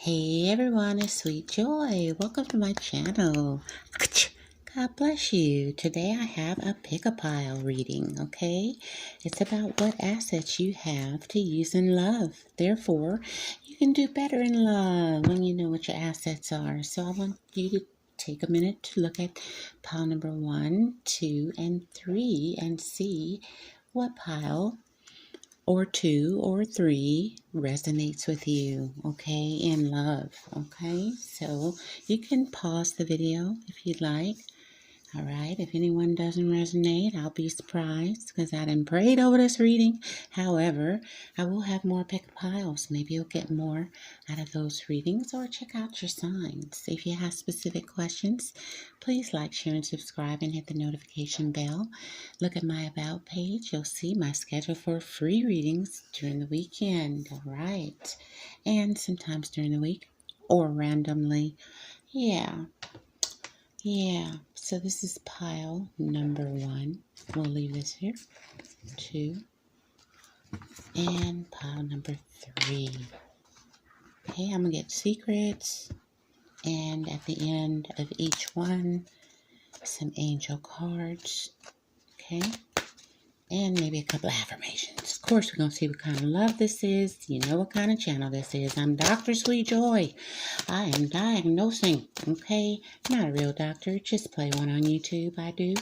Hey everyone, it's Sweet Joy. Welcome to my channel. God bless you. Today I have a pick-a-pile reading, okay? It's about what assets you have to use in love. Therefore, you can do better in love when you know what your assets are. So I want you to take a minute to look at pile number 1, 2, and 3 and see what pile or 2 or 3 resonates with you, okay, in love, okay? So you can pause the video if you'd like. All right, if anyone doesn't resonate, I'll be surprised because I didn't prayed over this reading. However, I will have more pick piles. Maybe you'll get more out of those readings, or check out your signs. If you have specific questions, please like, share, and subscribe and hit the notification bell. Look at my About page. You'll see my schedule for free readings during the weekend. All right, and sometimes during the week or randomly. Yeah, so this is pile number 1. We'll leave this here. 2. And pile number 3. Okay, I'm going to get secrets. And at the end of each one, some angel cards. Okay. And maybe a couple of affirmations. Of course, we're going to see what kind of love this is. You know what kind of channel this is. I'm Dr. Sweet Joy. I am diagnosing, okay? Not a real doctor. Just play one on YouTube, I do.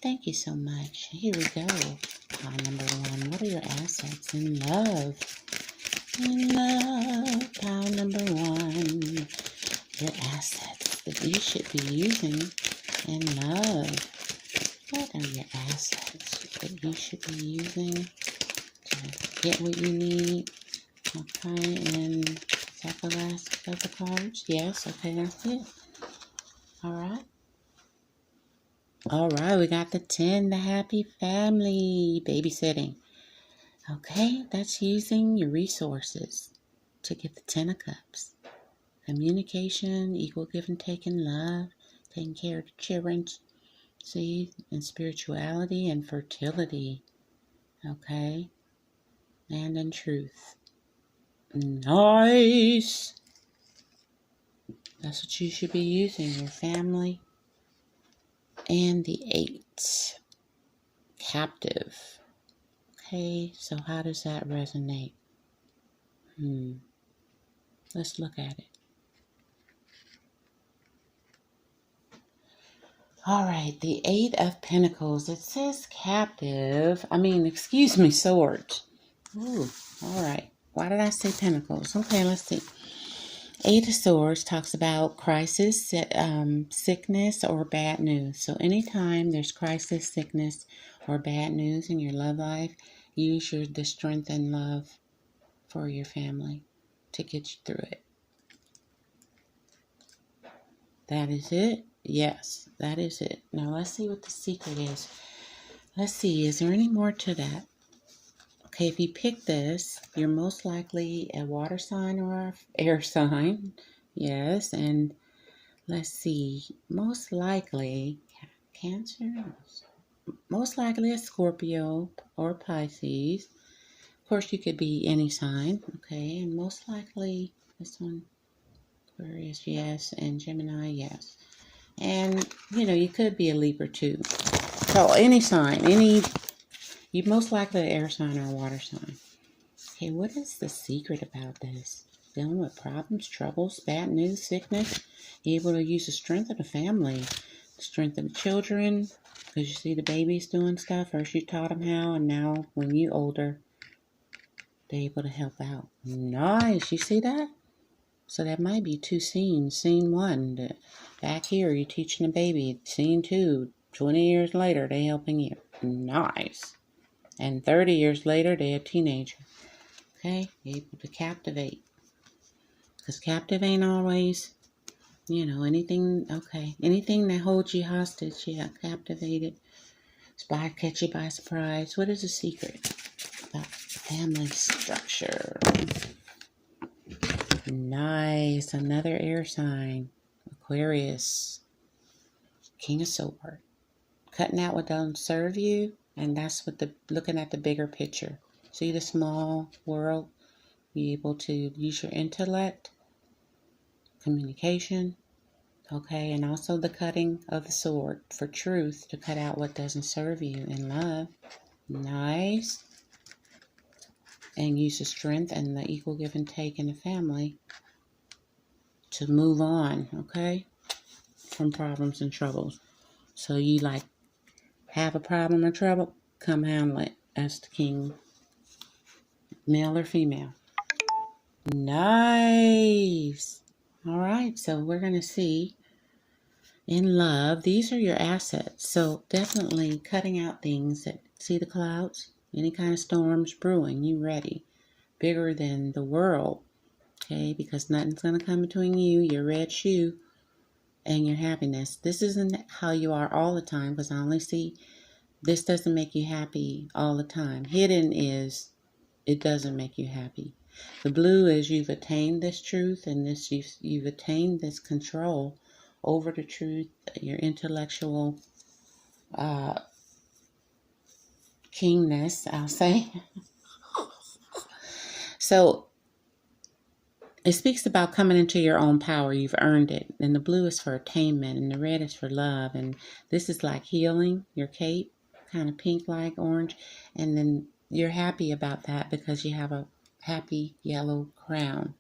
Thank you so much. Here we go. Pile number 1. What are your assets in love? In love. Pile number 1. Your assets that you should be using in love. What are your assets that you should be using to get what you need? Okay, and is that the last of the cards? Yes, okay, that's it. Alright. Alright, we got the 10, the happy family, babysitting. Okay, that's using your resources to get the 10 of cups. Communication, equal give and take in love, taking care of the children, see, and spirituality and fertility. Okay, and in truth. Nice. That's what you should be using, your family. And the 8. Captive. Okay, so how does that resonate? Let's look at it. Alright, the 8 of Pentacles. It says captive. Excuse me, swords. Ooh, alright. Why did I say Pentacles? Okay, let's see. 8 of Swords talks about crisis, sickness, or bad news. So anytime there's crisis, sickness, or bad news in your love life, use the strength and love for your family to get you through it. That is it? Yes, that is it. Now let's see what the secret is. Let's see, is there any more to that? Okay, if you pick this, you're most likely a water sign or an air sign. Yes, and let's see, most likely Cancer, most likely a Scorpio or Pisces. Of course, you could be any sign, okay, and most likely this one, Aquarius, yes, and Gemini, yes. And, you could be a Libra too. So any sign, you most likely an air sign or a water sign. Okay, what is the secret about this? Dealing with problems, troubles, bad news, sickness. You're able to use the strength of the family, the strength of the children, because you see the babies doing stuff. First you taught them how, and now when you're older, they're able to help out. Nice, you see that? So that might be 2 scenes. Scene 1, back here, you're teaching the baby. Scene 2, 20 years later, they helping you. Nice. And 30 years later, they're a teenager. Okay, able to captivate. Because captive ain't always, anything that holds you hostage, yeah, captivated. Catch you by surprise. What is the secret about family structure? Nice, another air sign. Aquarius, King of Sword. Cutting out what doesn't serve you, and that's what looking at the bigger picture. See the small world? Be able to use your intellect communication. Okay, and also the cutting of the sword for truth to cut out what doesn't serve you in love. Nice. And use the strength and the equal give and take in the family to move on, okay, from problems and troubles. So you like have a problem or trouble, come handle it as the king, male or female. Nice. All right, so we're going to see in love, these are your assets. So definitely cutting out things that, see the clouds? Any kind of storms brewing, you ready. Bigger than the world, okay? Because nothing's going to come between you, your red shoe, and your happiness. This isn't how you are all the time, because I only see this doesn't make you happy all the time. Hidden is it doesn't make you happy. The blue is you've attained this truth, and this you've attained this control over the truth, your intellectual kingness, I'll say. So it speaks about coming into your own power. You've earned it. And the blue is for attainment, and the red is for love. And this is like healing, your cape, kind of pink like orange. And then you're happy about that because you have a happy yellow crown.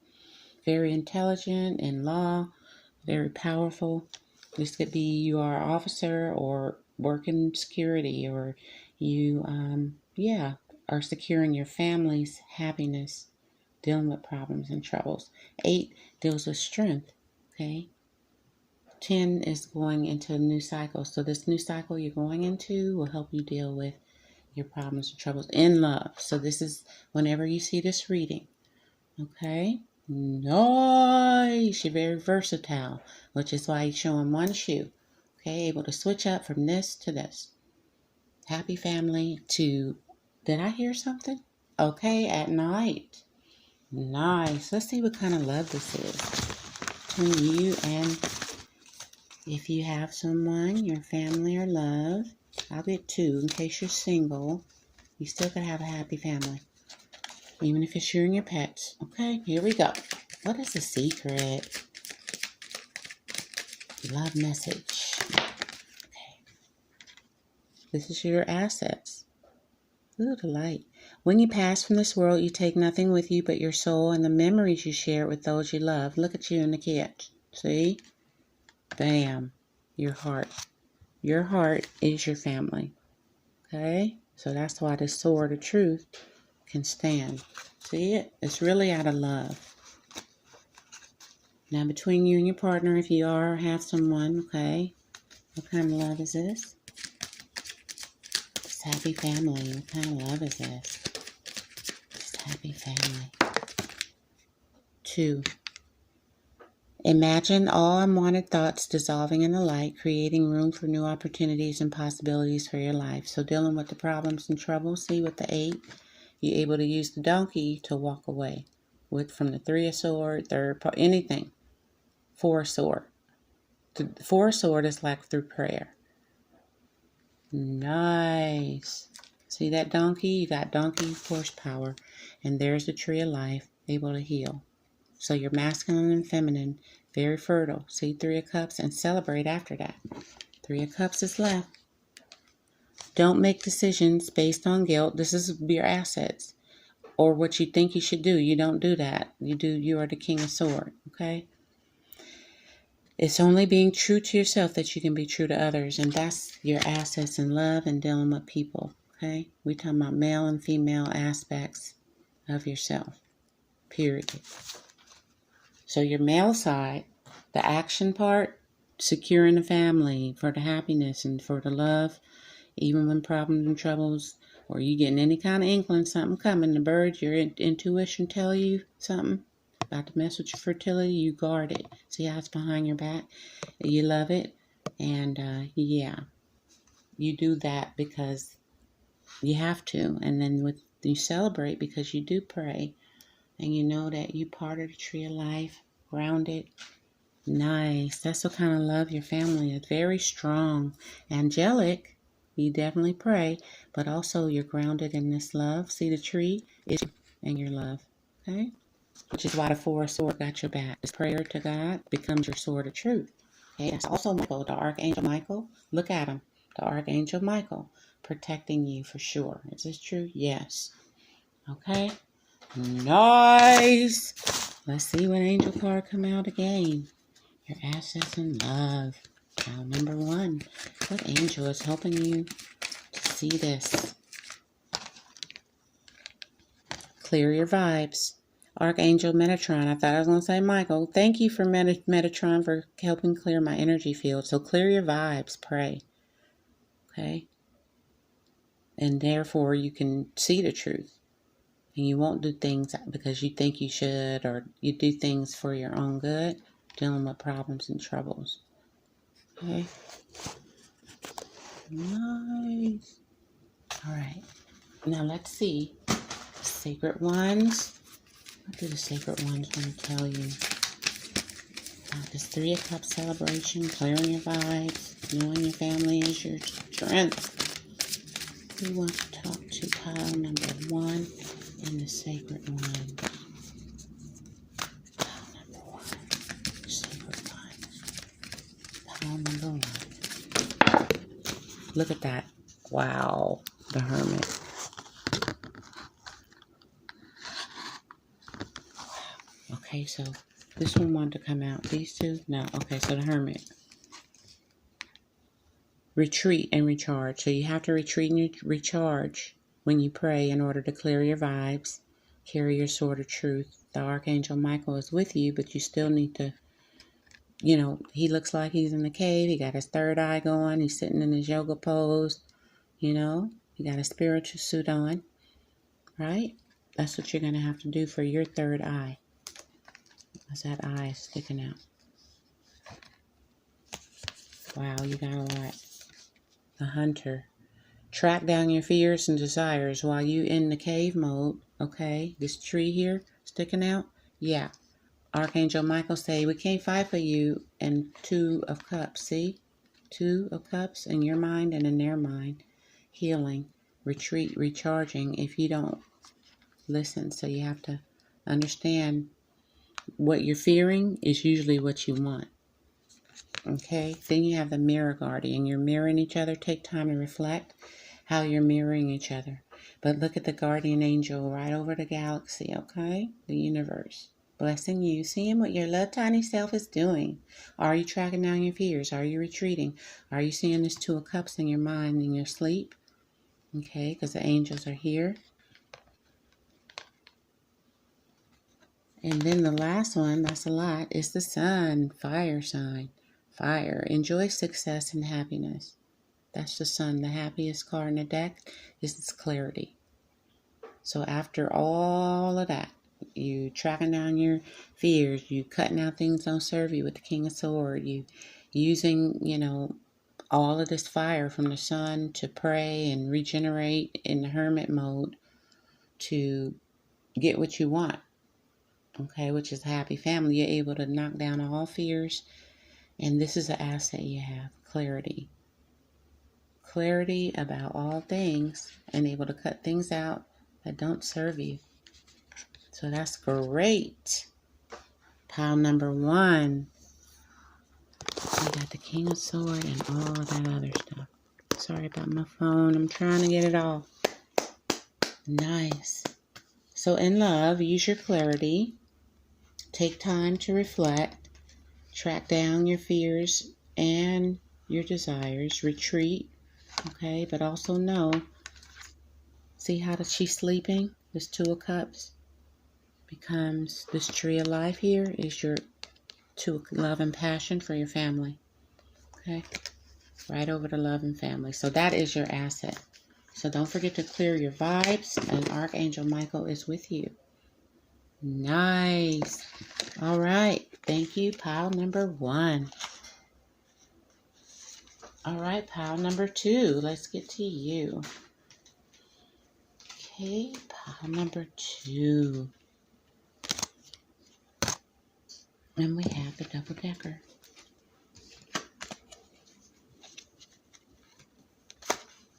Very intelligent in law, very powerful. This could be you are an officer or work in security, or you, are securing your family's happiness, dealing with problems and troubles. 8 deals with strength, okay? 10 is going into a new cycle. So this new cycle you're going into will help you deal with your problems and troubles in love. So this is whenever you see this reading, okay? Nice. You're very versatile, which is why you're showing one shoe. Okay, able to switch up from this to this. Happy family to, did I hear something? Okay, at night. Nice. Let's see what kind of love this is between you and, if you have someone, your family or love. I'll get 2 in case you're single. You still could have a happy family, even if you're sharing your pets. Okay, here we go. What is the secret? Love message. Okay. This is your assets. Ooh, the light. When you pass from this world, you take nothing with you but your soul and the memories you share with those you love. Look at you and the kids. See? Bam. Your heart. Your heart is your family. Okay? So that's why the sword of truth can stand. See it? It's really out of love. Now between you and your partner, if you are or have someone, okay? What kind of love is this? It's happy family. What kind of love is this? It's happy family. 2. Imagine all unwanted thoughts dissolving in the light, creating room for new opportunities and possibilities for your life. So dealing with the problems and troubles, see with the 8, you're able to use the donkey to walk away with from the 3 of sword, anything. 4 of sword. The 4 of sword is like through prayer. Nice. See that donkey? You got donkey horsepower. And there's the tree of life, able to heal. So you're masculine and feminine, very fertile. See 3 of cups and celebrate after that. 3 of cups is left. Don't make decisions based on guilt. This is your assets. Or what you think you should do. You don't do that. You are the king of sword. Okay? It's only being true to yourself that you can be true to others. And that's your assets in love and dealing with people. Okay? We're talking about male and female aspects of yourself. Period. So your male side, the action part, securing the family for the happiness and for the love, even when problems and troubles, or you getting any kind of inkling, something coming, the birds, your intuition tell you something about to mess with your fertility, you guard it. See how it's behind your back? You love it. And you do that because you have to. And then you celebrate because you do pray. And you know that you part of the tree of life, grounded. Nice. That's what kind of love your family is. Very strong. Angelic. You definitely pray. But also you're grounded in this love. See the tree? It's and your love. Okay? which is why the Four of Swords got your back. This prayer to God becomes your sword of truth. Okay, that's also Michael, the Archangel Michael. Look at him, the Archangel Michael, protecting you for sure. Is this true? Yes. Okay. Nice. Let's see what angel card come out again. Your assets in love. Now, number 1. What angel is helping you to see this? Clear your vibes. Archangel Metatron. I thought I was going to say Michael. Thank you for Metatron for helping clear my energy field. So clear your vibes. Pray. Okay? And therefore you can see the truth. And you won't do things because you think you should, or you do things for your own good, dealing with problems and troubles. Okay? Nice. Alright. Now let's see. Sacred Ones. What do the Sacred Ones want to tell you? This 3 of Cups celebration, clearing your vibes, knowing your family is your strength. We want to talk to pile number 1 in the Sacred Ones. Pile number 1. Sacred Ones. Pile number 1. Look at that. Wow. The Hermit. Okay, so this one wanted to come out. These two? No. Okay, so the Hermit. Retreat and recharge. So you have to retreat and recharge when you pray in order to clear your vibes. Carry your sword of truth. The Archangel Michael is with you, but you still need to, he looks like he's in the cave. He got his third eye going. He's sitting in his yoga pose. He got a spiritual suit on. Right? That's what you're going to have to do for your third eye. That's that eye sticking out. Wow, you got a lot. The Hunter. Track down your fears and desires while you in the cave mode. Okay, this tree here sticking out. Yeah, Archangel Michael say we can't fight for you. And 2 of Cups. See, 2 of Cups in your mind and in their mind. Healing, retreat, recharging. If you don't listen, so you have to understand what you're fearing is usually what you want. Okay, then you have the Mirror Guardian. You're mirroring each other. Take time to reflect how you're mirroring each other. But look at the guardian angel right over the galaxy, okay? The universe. Blessing you. Seeing what your little tiny self is doing. Are you tracking down your fears? Are you retreating? Are you seeing this 2 of Cups in your mind in your sleep? Okay, because the angels are here. And then the last one, that's a lot, is the Sun. Fire sign. Fire. Enjoy success and happiness. That's the Sun. The happiest card in the deck is its clarity. So after all of that, you tracking down your fears, you cutting out things that don't serve you with the King of Swords, you using, all of this fire from the Sun to pray and regenerate in the Hermit mode to get what you want. Okay, which is a happy family. You're able to knock down all fears. And this is an asset you have. Clarity. Clarity about all things and able to cut things out that don't serve you. So that's great. Pile number 1. We got the King of Swords and all of that other stuff. Sorry about my phone. I'm trying to get it all. Nice. So in love, use your clarity. Take time to reflect. Track down your fears and your desires. Retreat. Okay, but also know. See how she's sleeping? This 2 of Cups becomes this tree of life here is your 2 of love and passion for your family. Okay, right over to love and family. So that is your asset. So don't forget to clear your vibes, and Archangel Michael is with you. Nice. All right. Thank you, pile number 1. All right, pile number 2. Let's get to you. Okay, pile number 2. And we have the double decker.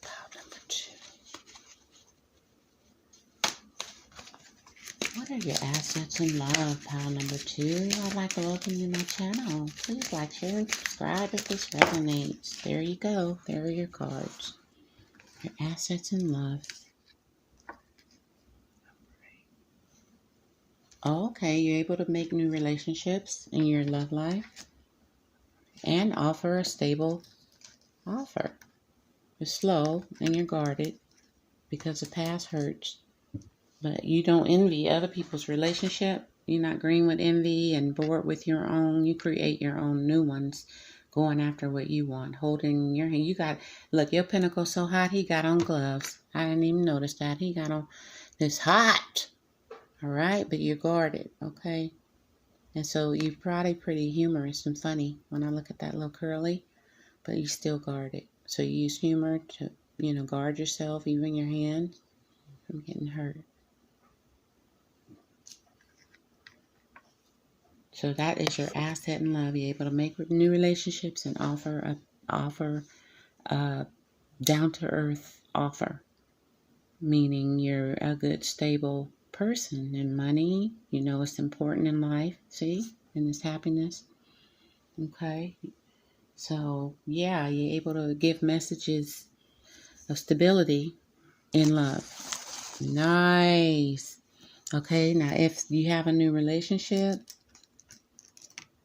Pile number 2. What are your assets in love, pile number 2? I'd like to welcome you to my channel. Please like, share, and subscribe if this resonates. There you go. There are your cards. Your assets in love. Okay, you're able to make new relationships in your love life and offer a stable offer. You're slow and you're guarded because the past hurts, but you don't envy other people's relationship. You're not green with envy and bored with your own. You create your own new ones, going after what you want, holding your hand. You got, look, your pinnacle's so hot, he got on gloves. I didn't even notice that. He got on this hot. All right, but you're guarded, okay? And so you're probably pretty humorous and funny when I look at that little curly, but you still guarded. So you use humor to, guard yourself, even your hands, from getting hurt. So that is your asset in love. You're able to make new relationships and offer a down-to-earth offer, meaning you're a good, stable person. And money, it's important in life, see, and this happiness. Okay, so yeah, you're able to give messages of stability in love. Nice. Okay, now if you have a new relationship,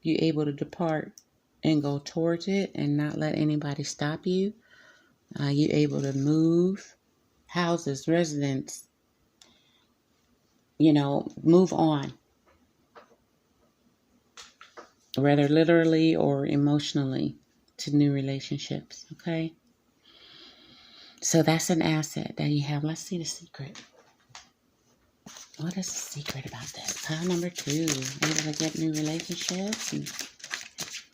you're able to depart and go towards it and not let anybody stop you. You're able to move houses, residents, move on, whether literally or emotionally, to new relationships, okay? So that's an asset that you have. Let's see the secret. What is the secret about this? Pile number 2, able to get new relationships and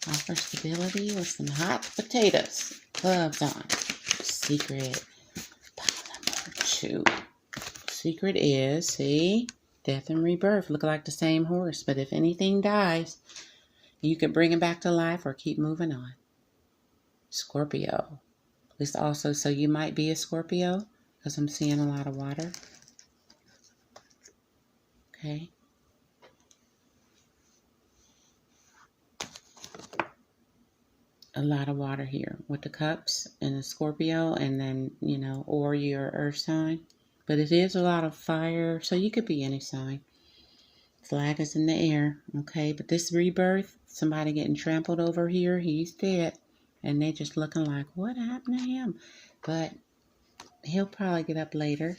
offer stability with some hot potatoes. Gloves on. Secret. Pile number 2. Secret is, see, death and rebirth. Look like the same horse, but if anything dies, you can bring it back to life or keep moving on. Scorpio. This also, so you might be a Scorpio because I'm seeing a lot of water. Okay. A lot of water here with the cups and the Scorpio, and then, or your earth sign. But it is a lot of fire, so you could be any sign. Flag is in the air, okay? But this rebirth, somebody getting trampled over here, he's dead. And they just looking like, what happened to him? But he'll probably get up later.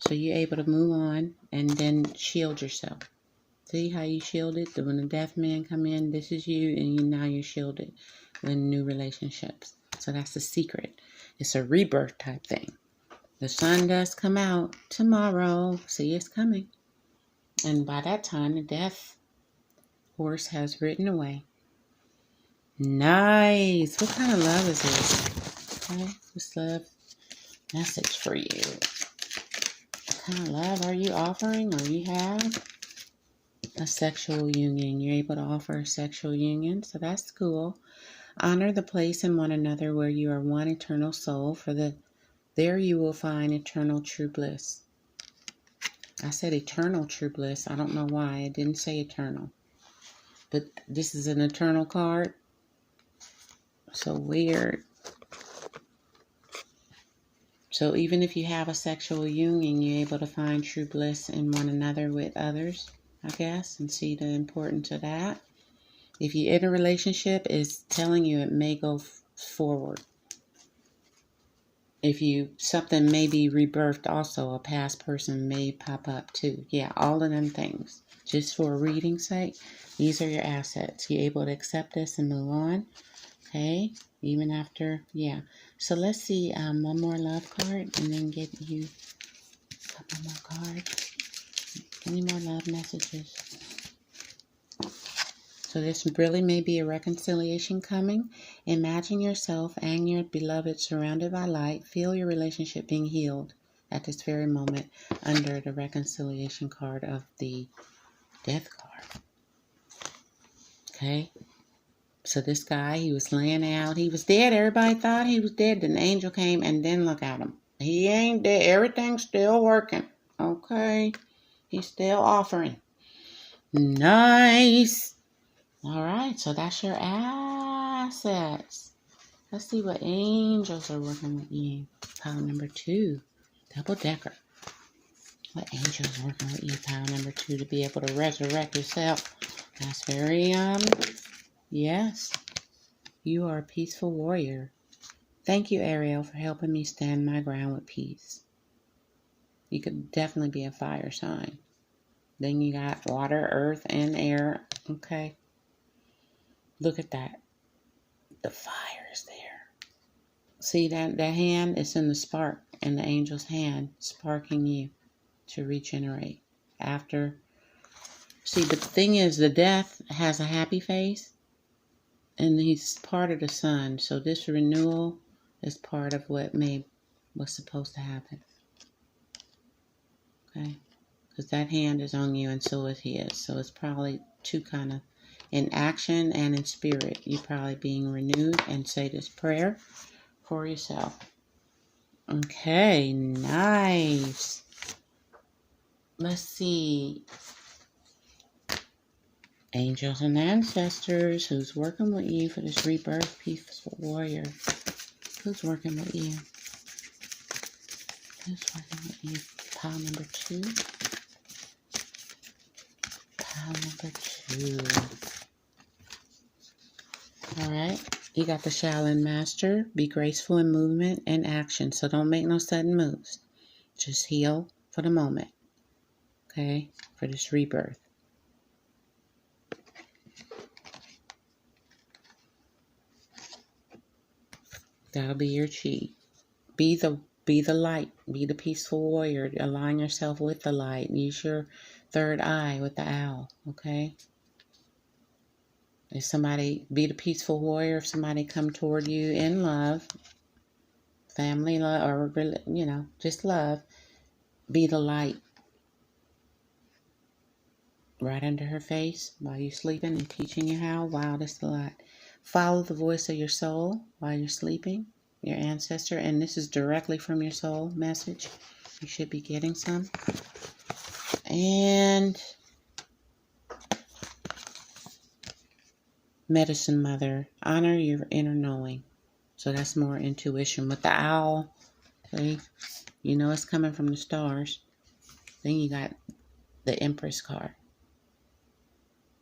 So you're able to move on and then shield yourself. See how you shielded? When the death man come in, this is you, and now you're shielded in new relationships. So that's the secret. It's a rebirth type thing. The sun does come out tomorrow. See, it's coming. And by that time, the death horse has ridden away. Nice. What kind of love is this? Okay, this love message for you. What kind of love are you offering, or you have? A sexual union. You're able to offer a sexual union, so that's cool. Honor the place in one another where you are one eternal soul, there you will find eternal true bliss. I said eternal true bliss. I don't know why. I didn't say eternal. But this is an eternal card. So weird. So even if you have a sexual union, you're able to find true bliss in one another with others, I guess, and see the importance of that. If you're in a relationship, it's telling you it may go forward. If something may be rebirthed also, a past person may pop up too. Yeah, all of them things. Just for a reading's sake, these are your assets. You're able to accept this and move on. Okay, even after, yeah. So let's see one more love card and then get you a couple more cards. Any more love messages? So this really may be a reconciliation coming. Imagine yourself and your beloved surrounded by light. Feel your relationship being healed at this very moment under the reconciliation card of the death card. Okay. So this guy, he was laying out. He was dead. Everybody thought he was dead. Then the angel came, and then look at him. He ain't dead. Everything's still working. Okay. He's still offering. Nice. All right, so that's your assets. Let's see what angels are working with you. Pile number 2. Double decker. What angels are working with you? Pile number 2 to be able to resurrect yourself. That's very, yes. You are a peaceful warrior. Thank you, Ariel, for helping me stand my ground with peace. You could definitely be a fire sign. Then you got water, earth, and air. Okay. Look at that. The fire is there. See that hand is in the spark, in the angel's hand, sparking you to regenerate. After, see, the thing is, the death has a happy face, and he's part of the sun. So this renewal is part of what was supposed to happen. Okay, because that hand is on you, and so is his. So it's probably two kind of, in action and in spirit, you probably being renewed, and say this prayer for yourself. Okay, nice. Let's see. Angels and ancestors, who's working with you for this rebirth, peaceful warrior? Who's working with you? Who's working with you? Pile number 2. Pile number 2. All right. You got the Shaolin Master. Be graceful in movement and action. So don't make no sudden moves. Just heal for the moment. Okay? For this rebirth. That'll be your chi. Be the light. Be the peaceful warrior. Align yourself with the light. Use your third eye with the owl. Okay? If somebody, be the peaceful warrior. If somebody come toward you in love, family love, or, just love, be the light right under her face while you're sleeping and teaching you how. Wow, that's a lot. Follow the voice of your soul while you're sleeping, your ancestor, and this is directly from your soul message. You should be getting some. And medicine mother, honor your inner knowing. So that's more intuition. With the owl, okay, you know it's coming from the stars. Then you got the Empress card.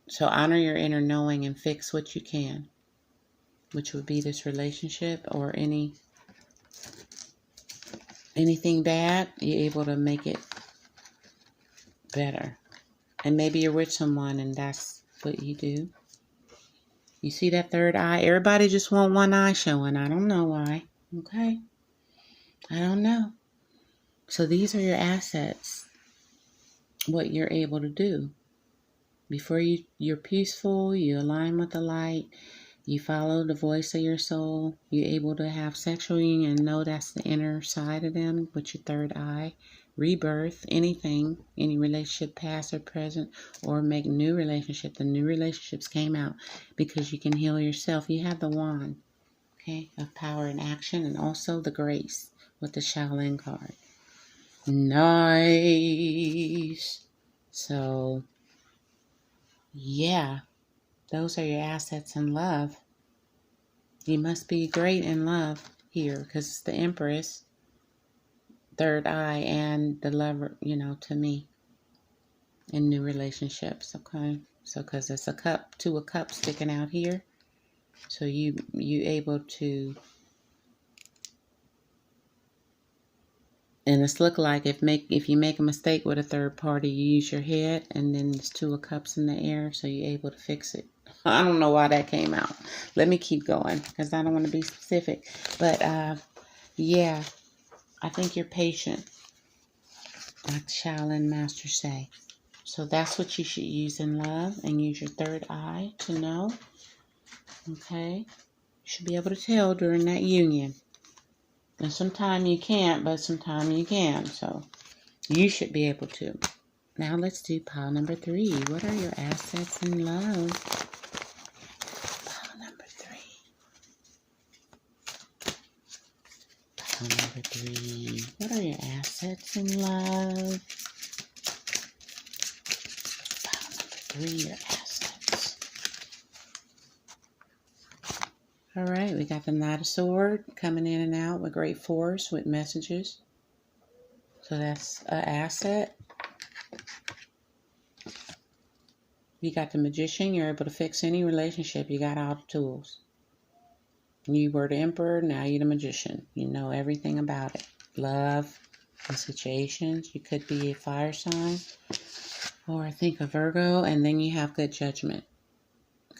So honor your inner knowing and fix what you can, which would be this relationship or anything bad. You're able to make it better. And maybe you're with someone and that's what you do. You see that third eye? Everybody just want one eye showing. I don't know why. Okay? I don't know. So these are your assets. What you're able to do. Before you're peaceful, you align with the light, you follow the voice of your soul, you're able to have sexual union and know that's the inner side of them with your third eye. Rebirth, anything, any relationship past or present, or make new relationship. The new relationships came out because you can heal yourself. You have the wand, okay, of power and action, and also the grace with the Shaolin card. Nice. So, yeah, those are your assets in love. You must be great in love here because it's the Empress, third eye, and the lover, to me, in new relationships, okay? So, because it's a cup, 2 of cups sticking out here. So you able to, and it's look like if you make a mistake with a third party, you use your head, and then there's 2 of cups in the air, so you're able to fix it. I don't know why that came out. Let me keep going because I don't want to be specific. But yeah, I think you're patient, like Shaolin masters say. So that's what you should use in love, and use your third eye to know. Okay, you should be able to tell during that union. And sometimes you can't, but sometimes you can. So you should be able to. Now let's do pile number 3. What are your assets in love? Pile number 3. Pile number 3. What are your assets in love? 3, your assets. All right, we got the Knight of Swords coming in and out with great force with messages. So that's an asset. You got the Magician. You're able to fix any relationship. You got all the tools. You were the Emperor. Now you're the Magician. You know everything about it. Love and situations. You could be a fire sign. Or I think a Virgo. And then you have good judgment.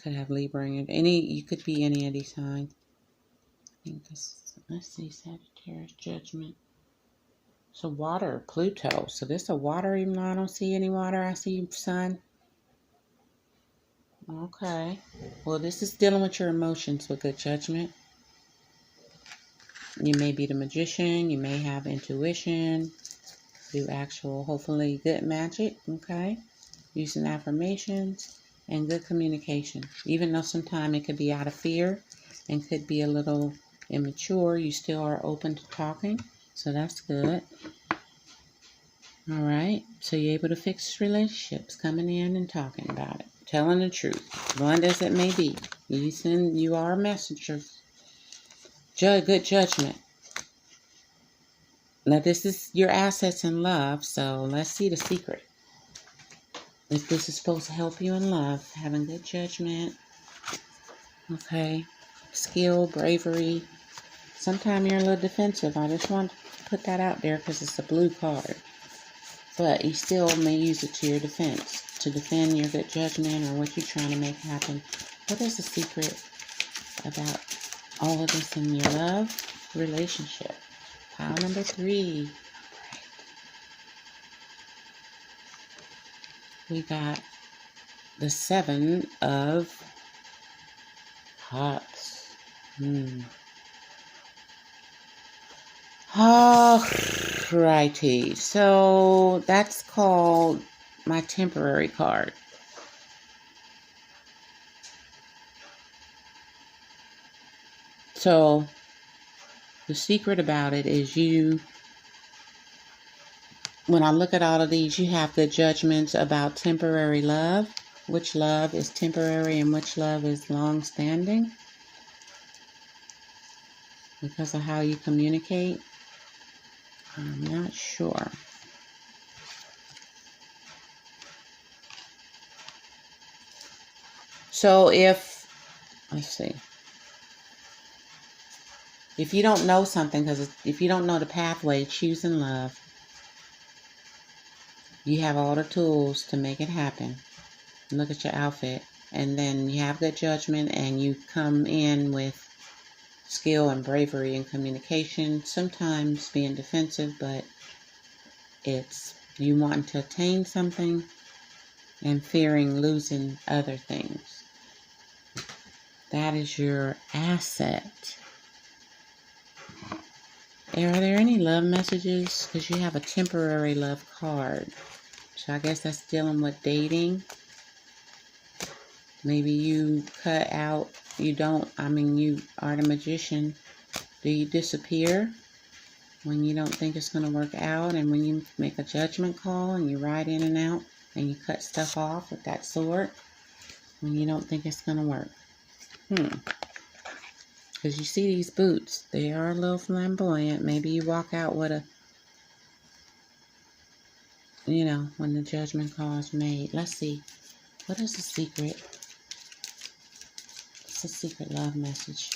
Could have Libra in it. You could be any of these signs. I think this, let's see, Sagittarius, Judgment. So water, Pluto. So this is a water, even though I don't see any water. I see sun. Okay. Well, this is dealing with your emotions with good judgment. You may be the Magician. You may have intuition. Do actual, hopefully, good magic. Okay. Using affirmations and good communication. Even though sometimes it could be out of fear and could be a little immature, you still are open to talking. So that's good. All right. So you're able to fix relationships, coming in and talking about it. Telling the truth, blunt as it may be. You are a messenger. Good judgment. Now this is your assets in love, so let's see the secret. If this is supposed to help you in love, having good judgment, okay, skill, bravery. Sometimes you're a little defensive. I just want to put that out there because it's a blue card. But you still may use it to your defense, to defend your good judgment or what you're trying to make happen. What is the secret about all of this in your love relationship? Pile number 3. We got the 7 of Cups. Alrighty, so that's called my temporary card. So the secret about it is when I look at all of these, you have the judgments about temporary love, which love is temporary and which love is long-standing because of how you communicate. I'm not sure. So let's see. If you don't know something, because if you don't know the pathway, choosing love, you have all the tools to make it happen. Look at your outfit. And then you have good judgment and you come in with skill and bravery and communication. Sometimes being defensive, but it's you wanting to attain something and fearing losing other things. That is your asset. Are there any love messages? Because you have a temporary love card. So I guess that's dealing with dating. Maybe you cut out, you are the Magician. Do you disappear when you don't think it's going to work out? And when you make a judgment call and you ride in and out and you cut stuff off with that sword when you don't think it's going to work? Because you see these boots, they are a little flamboyant. Maybe you walk out with when the judgment call is made. Let's see. What is the secret? It's a secret love message.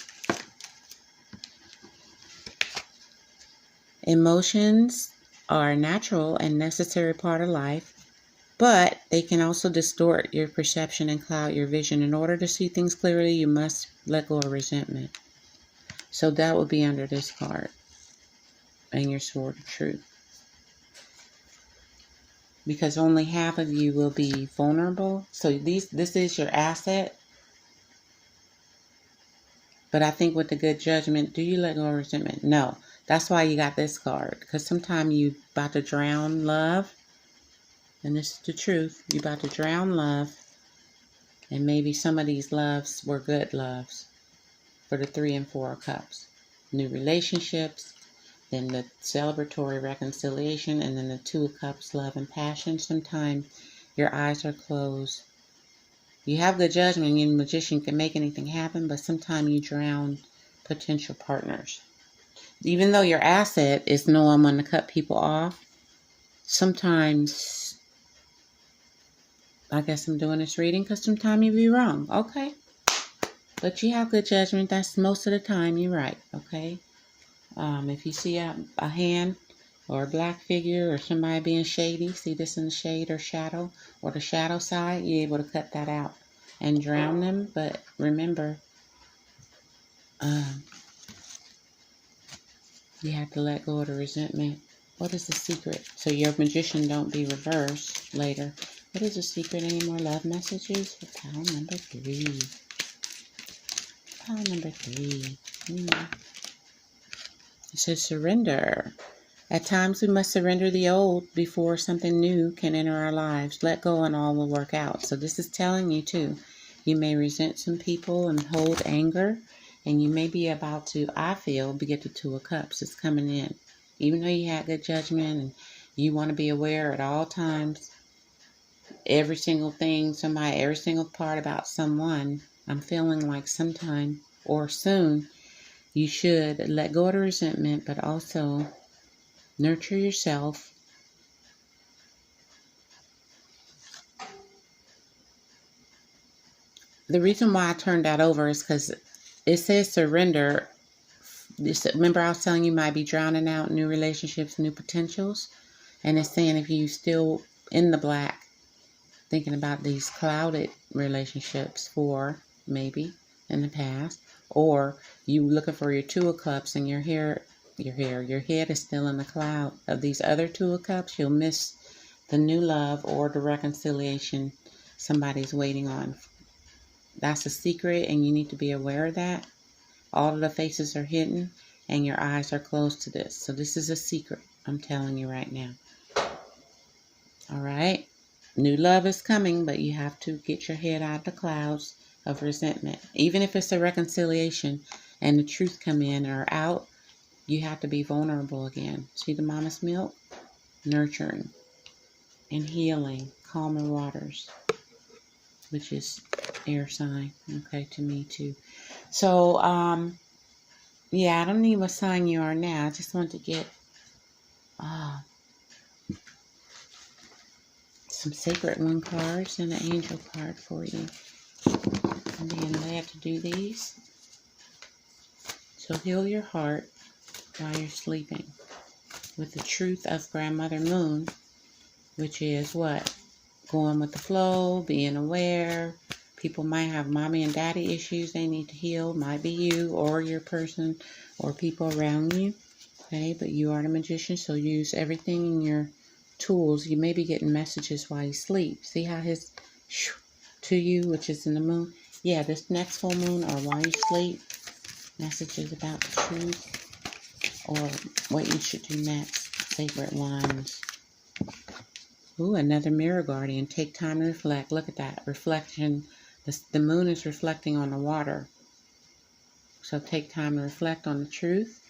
Emotions are a natural and necessary part of life, but they can also distort your perception and cloud your vision. In order to see things clearly, you must let go of resentment. So that would be under this card and your sword of truth. Because only half of you will be vulnerable. So this is your asset. But I think with the good judgment, do you let go of resentment? No. That's why you got this card. Because sometimes you about to drown love. And this is the truth. You about to drown love. And maybe some of these loves were good loves. For the 3 and 4 of Cups. New relationships. Then the celebratory reconciliation. And then the 2 of Cups, love and passion. Sometimes your eyes are closed You have good judgment. Your magician can make anything happen, but sometimes you drown potential partners. Even though your asset is knowing when to cut people off, sometimes, I guess I'm doing this reading because sometimes you be wrong. Okay. But you have good judgment. That's most of the time you're right. Okay. If you see a hand or a black figure or somebody being shady, see this in the shade or shadow or the shadow side, you're able to cut that out and drown them. But remember, you have to let go of the resentment. What is the secret? So your magician don't be reversed later. What is the secret? Any more love messages for pile number 3? Pile number 3. It says surrender. At times we must surrender the old before something new can enter our lives. Let go and all will work out. So this is telling you too. You may resent some people and hold anger. And you may be about to, I feel, get the Two of Cups. It's coming in. Even though you had good judgment and you want to be aware at all times, every single thing, somebody, every single part about someone, I'm feeling like sometime or soon, you should let go of the resentment, but also nurture yourself. The reason why I turned that over is because it says surrender. Remember I was telling you might be drowning out new relationships, new potentials. And it's saying if you still in the black, thinking about these clouded relationships for maybe in the past, or you looking for your Two of Cups and your head is still in the cloud of these other Two of Cups, you'll miss the new love or the reconciliation somebody's waiting on. That's a secret, and you need to be aware of that. All of the faces are hidden, and your eyes are closed to this. So this is a secret, I'm telling you right now. All right? New love is coming, but you have to get your head out of the clouds of resentment. Even if it's a reconciliation and the truth come in or out, you have to be vulnerable again. See the mama's milk? Nurturing and healing, calmer waters, which is air sign, okay, to me too. So, yeah, I don't need what sign you are now. I just want to get some Sacred One cards and an Angel card for you. I'm being glad to do these. So heal your heart while you're sleeping with the truth of Grandmother Moon, which is what? Going with the flow, being aware. People might have mommy and daddy issues they need to heal. Might be you or your person or people around you. Okay, but you are the magician, so use everything in your tools. You may be getting messages while you sleep. See how his to you, which is in the moon? Yeah, this next full moon or while you sleep, messages about the truth or what you should do next. Sacred Ones. Ooh, another Mirror Guardian. Take time to reflect. Look at that. Reflection. The moon is reflecting on the water. So take time to reflect on the truth.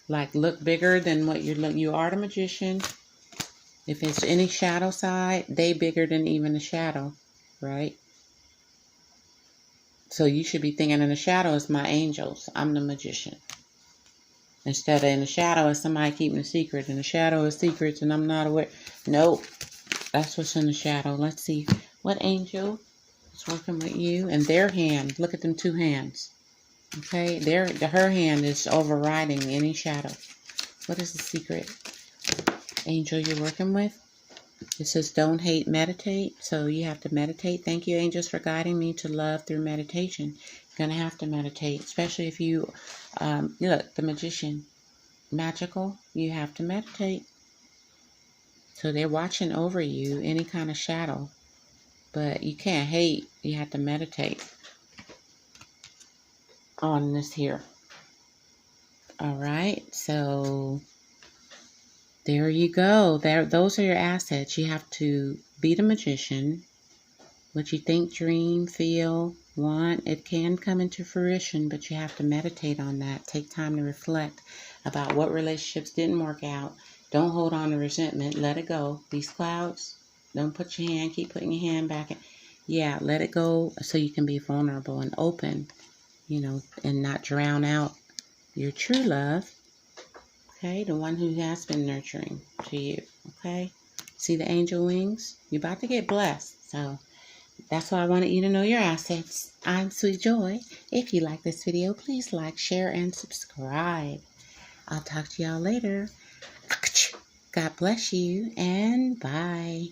Like, look bigger than what you are the magician. If it's any shadow side, they bigger than even the shadow, right? So you should be thinking in the shadow is my angels. I'm the magician. Instead of in the shadow is somebody keeping a secret. In the shadow is secrets and I'm not aware. Nope. That's what's in the shadow. Let's see what angel is working with you. And their hand. Look at them two hands. Okay. Her hand is overriding any shadow. What is the secret angel you're working with? It says don't hate, meditate. So you have to meditate. Thank you, angels, for guiding me to love through meditation. You're going to have to meditate, especially if you, look, the magician, magical, you have to meditate. So they're watching over you, any kind of shadow. But you can't hate. You have to meditate on this here. All right. So there you go. Those are your assets. You have to be the magician. What you think, dream, feel, want, it can come into fruition, but you have to meditate on that. Take time to reflect about what relationships didn't work out. Don't hold on to resentment. Let it go. These clouds, Don't put your hand, keep putting your hand back in. Yeah, let it go so you can be vulnerable and open, and not drown out your true love. Okay, the one who has been nurturing to you. Okay, see the angel wings? You're about to get blessed. So that's why I wanted you to know your assets. I'm Sweet Joy. If you like this video, please like, share, and subscribe. I'll talk to y'all later. God bless you and bye.